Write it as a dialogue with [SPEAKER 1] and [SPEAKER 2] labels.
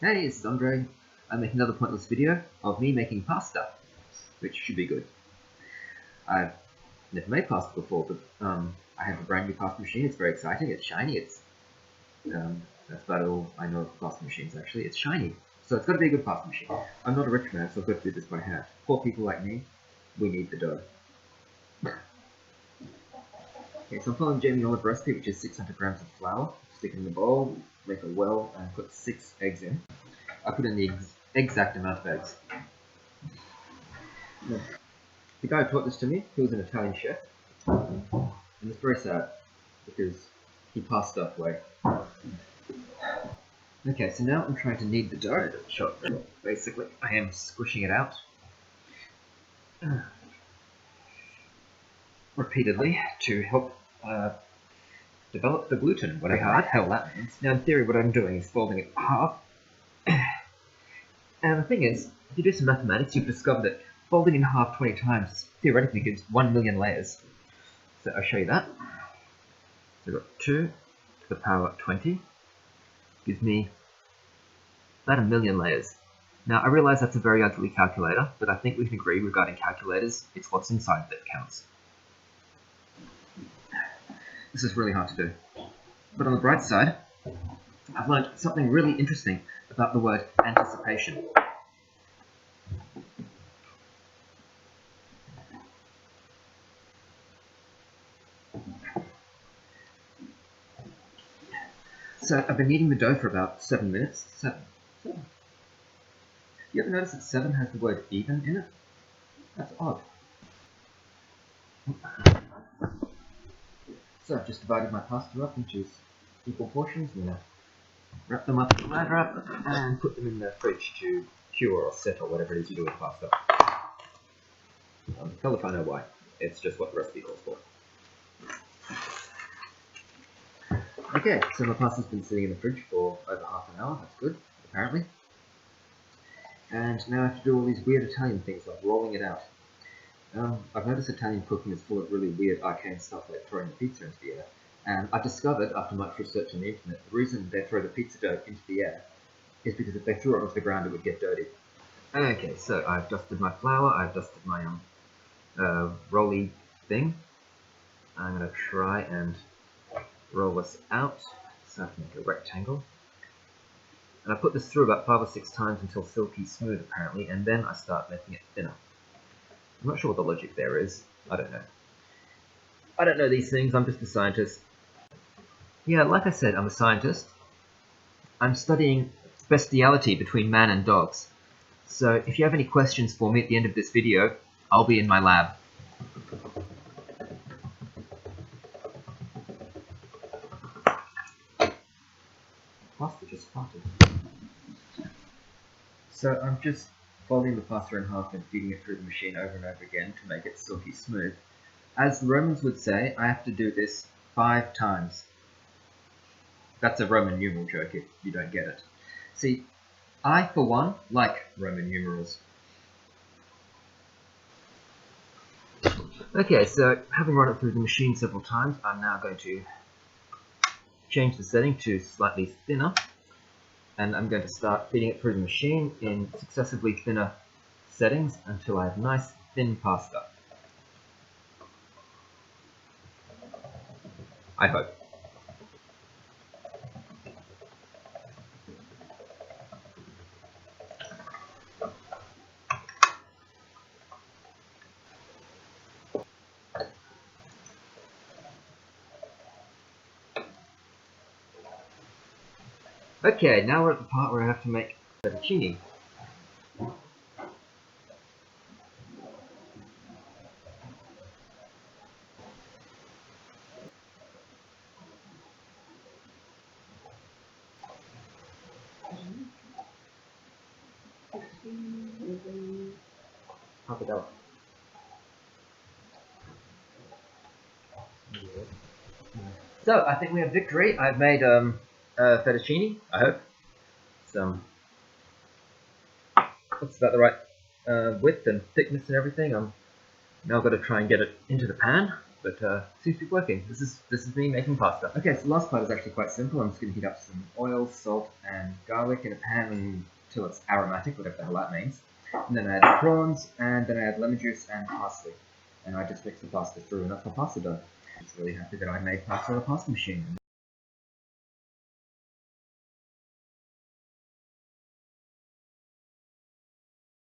[SPEAKER 1] Hey, it's Andre. I'm making another pointless video of me making pasta, which should be good. I've never made pasta before, but I have a brand new pasta machine. It's very exciting. It's shiny. That's about all I know of pasta machines, actually. It's shiny, so it's got to be a good pasta machine. I'm not a rich man, so I've got to do this by hand. Poor people like me, we need the dough. Okay, so I'm following Jamie Olive recipe, which is 600 grams of flour. Stick it in the bowl, make a well, and put 6 eggs in. I put in the exact amount of eggs. The guy who taught this to me, he was an Italian chef, and it's very sad because he passed away. Okay, so now I'm trying to knead the dough. Basically, I am squishing it out repeatedly to help develop the gluten. What hard hell that means. Now, in theory, what I'm doing is folding it half. And the thing is, if you do some mathematics, you've discovered that folding in half 20 times theoretically gives 1 million layers. So I'll show you that. So I've got 2 to the power 20 gives me about 1 million layers. Now, I realize that's a very ugly calculator, but I think we can agree regarding calculators, it's what's inside that counts. This is really hard to do. But on the bright side, I've learned something really interesting about the word anticipation. So I've been kneading the dough for about 7 minutes. 7. You ever notice that 7 has the word even in it? That's odd. So I've just divided my pasta up into equal portions and wrap them up in Glad wrap and put them in the fridge to cure or set or whatever it is you do with pasta. Tell if I know why. It's just what the recipe calls for. Okay, so my pasta's been sitting in the fridge for over half an hour. That's good, apparently. And now I have to do all these weird Italian things like rolling it out. I've noticed Italian cooking is full of really weird arcane stuff like throwing the pizza into the air. And I discovered, after much research on the internet, the reason they throw the pizza dough into the air is because if they threw it onto the ground, it would get dirty. Okay, so I've dusted my flour, I've dusted my rolly thing. I'm going to try and roll this out so I can make a rectangle. And I put this through about 5 or 6 times until silky smooth, apparently, and then I start making it thinner. I'm not sure what the logic there is. I don't know. I don't know these things, I'm just a scientist. Yeah, like I said, I'm a scientist. I'm studying bestiality between man and dogs. So if you have any questions for me at the end of this video, I'll be in my lab. Pasta just farted. So I'm just folding the pasta in half and feeding it through the machine over and over again to make it silky smooth. As the Romans would say, I have to do this 5 times. That's a Roman numeral joke if you don't get it. See, I, for one, like Roman numerals. Okay, so having run it through the machine several times, I'm now going to change the setting to slightly thinner, and I'm going to start feeding it through the machine in successively thinner settings until I have nice thin pasta. I hope. Okay, now we're at the part where I have to make fettuccine. Pop it up. So, I think we have victory. I've made fettuccine, I hope. Looks about the right width and thickness and everything. I'm now got to try and get it into the pan.
[SPEAKER 2] but seems to be working. This is me making pasta.
[SPEAKER 1] Okay, so the last part is actually quite simple. I'm just going to heat up some oil, salt, and garlic in a pan until it's aromatic, whatever the hell that means. And then I add the prawns, and then I add lemon juice and parsley. And I just mix the pasta through, and that's my pasta done. I'm just really happy that I made pasta on a pasta machine.